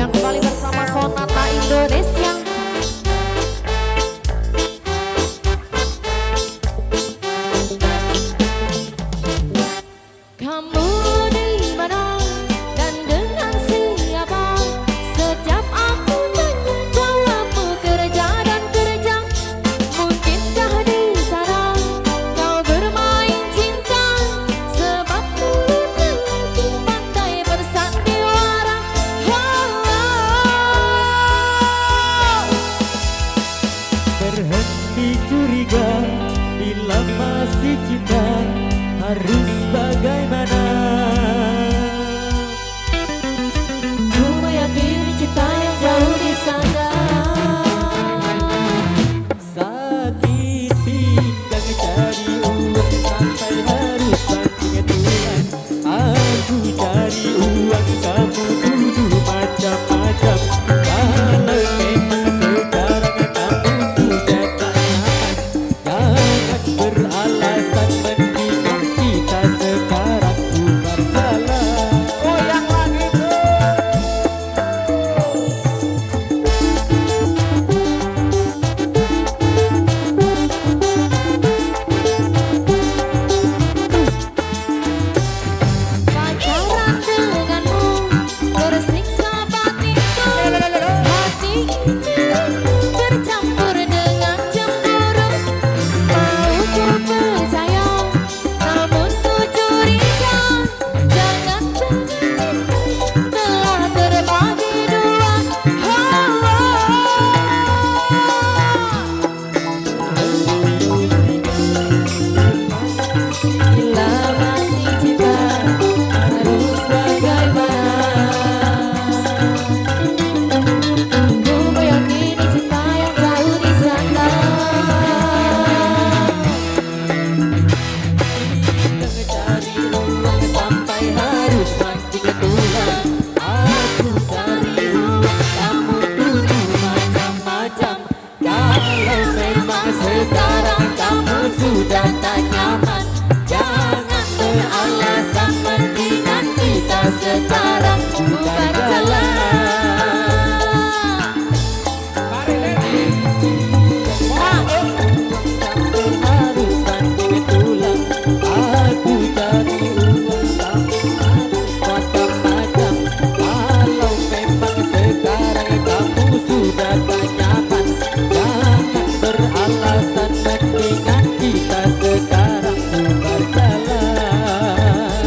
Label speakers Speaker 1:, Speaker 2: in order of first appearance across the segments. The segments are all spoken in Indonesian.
Speaker 1: Goyang kembali bersama Sonata Indonesia. Kamu di mana dan dengan siapa? Setiap aku tanya jawabmu kerja dan kerja. Mungkinkah di sana kau bermain cinta? Sebab mulut lelaki pandai bersandiwara.
Speaker 2: Berhenti curiga bila masih cinta, harus bagaimana?
Speaker 1: Ku meyakini cinta yang jauh di sana.
Speaker 2: Sakiti dan cari uang sampai harus banting tulang. Aku cari uang, kamu tuduh macam-macam. Kalau memang sekarang kamu sudah tak nyaman, jangan beralasan, mendingan kita sekarang bubar jalan. Goyang lagi bro.
Speaker 1: Pacaran denganmu tersiksa batinku. Hati ini bercampur dengan cemburu. Mau ku percaya, namun ku curiga. Jangan-jangan telah terbagi dua. Bila masih cinta, harus bagaimana? Ku meyakini cinta yang jauh di sana.
Speaker 2: Cari uang sampai harus banting tulang. Aku cari uang, kamu tuduh macam-macam. Kalau memang sekarang kamu sudah tak nyaman, jangan beralasan, mendingan kita sekarang bubar jalan. Harus banting tulang. Aku cari uang, kamu harus macam-macam. Kalau memang sekarang kamu sudah tak nyaman, jangan beralasan, mendingan kita sekarang bubar jalan.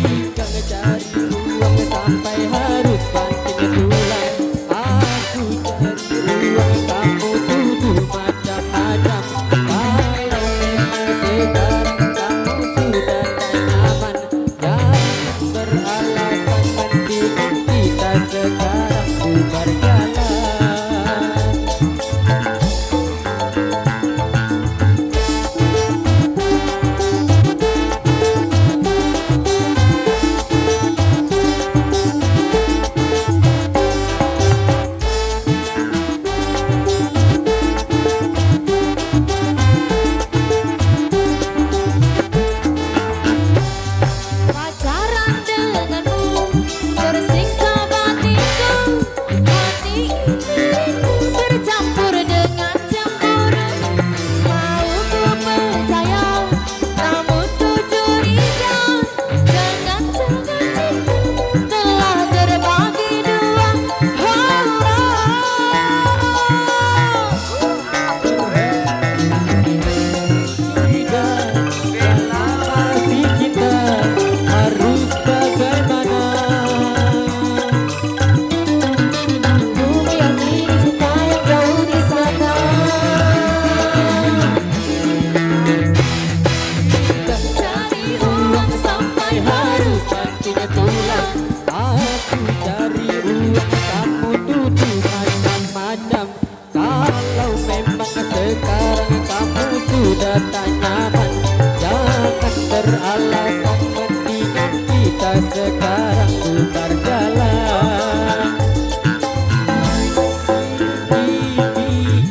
Speaker 2: Jika cari uang sampai harus banting tulang. Aku cari uang, kamu tuduh macam-macam. Kalau memang sekarang kamu sudah tak nyaman, jangan beralasan, mendingan kita sekarang bubar jalan.
Speaker 1: Pacaran denganmu tersiksa batinku. Hati ini bercampur dengan cemburu. Mau ku percaya, namun ku curiga. Jangan-jangan telah terbagi dua.
Speaker 2: Sudah tak nyaman, jangan beralasan, mendingan kita sekarang bubar jalan.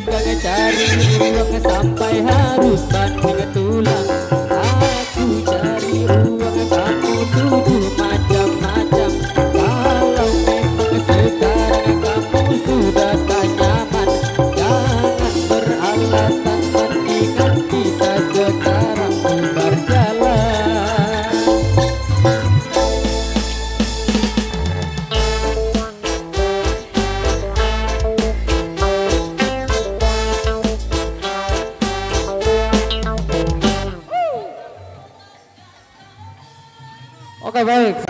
Speaker 2: Kagak cari uang sampai harus banting tulang. Aku cari uang, kamu tuduh macam-macam. baik.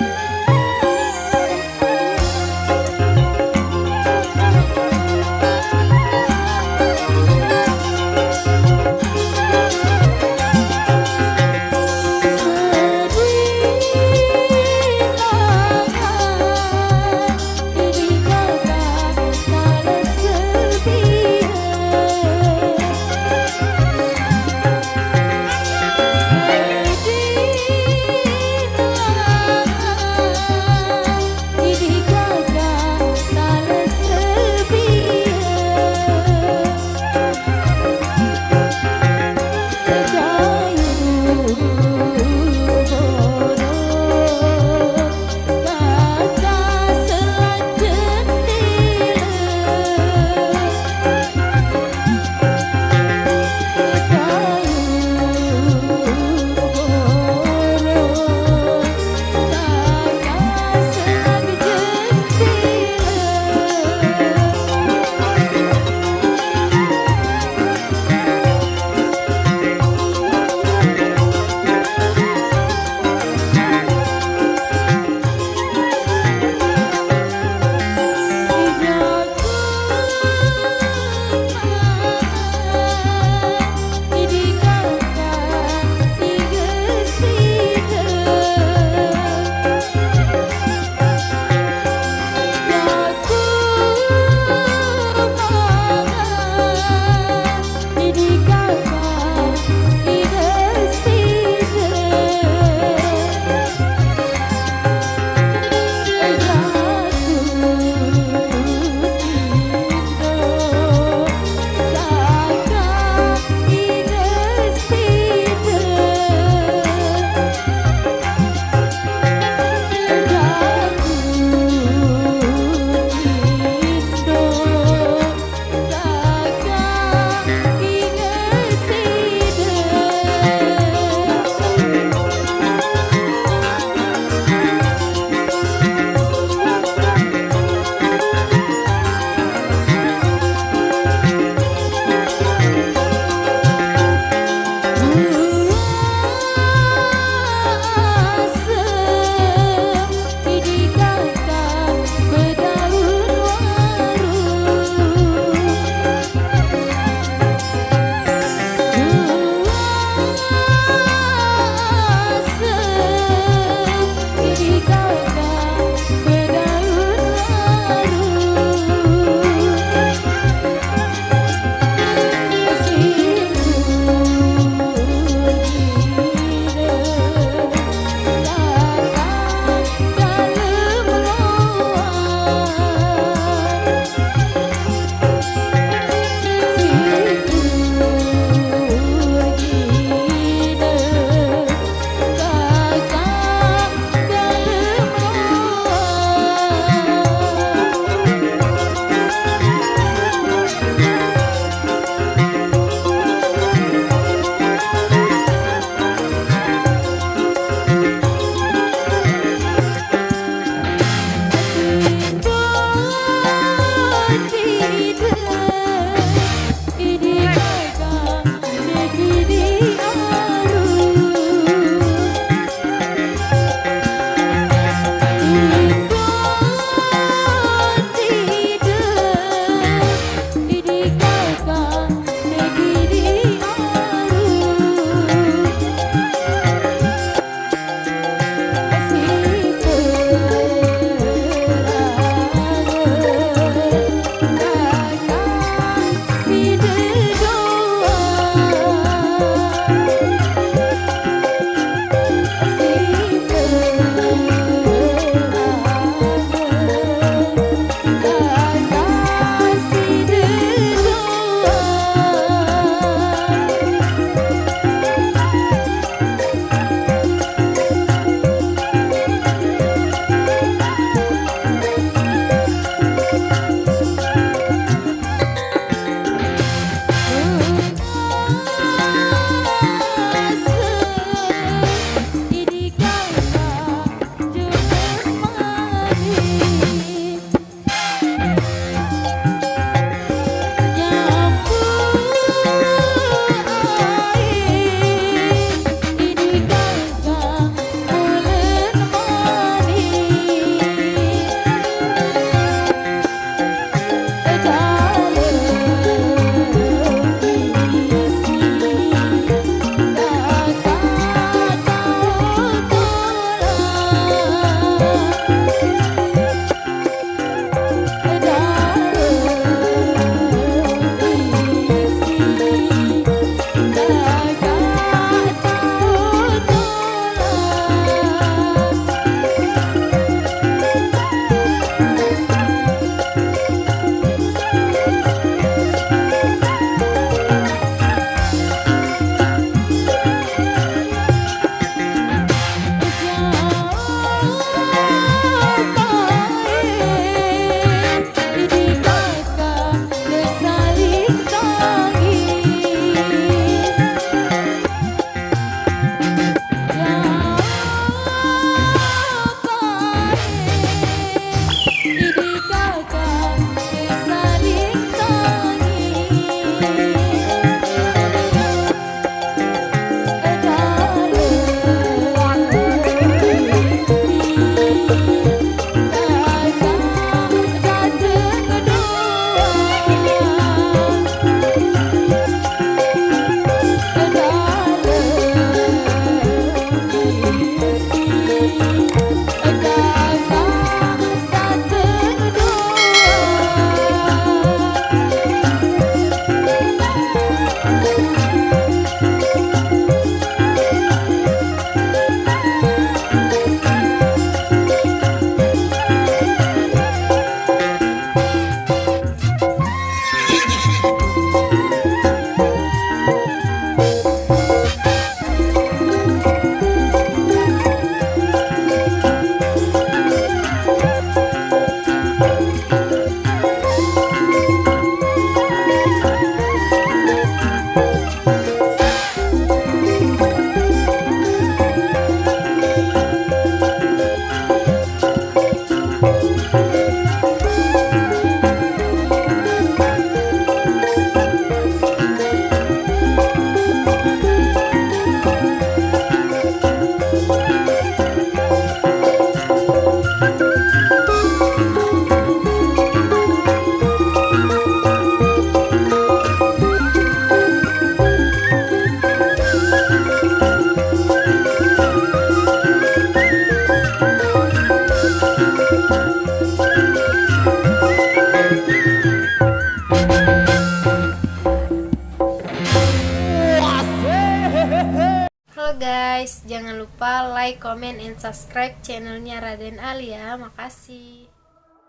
Speaker 3: Halo guys, jangan lupa like, comment, and subscribe channelnya Raden Ali ya. Makasih.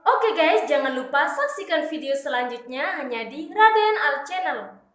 Speaker 4: Oke guys, jangan lupa saksikan video selanjutnya hanya di Raden Al Channel.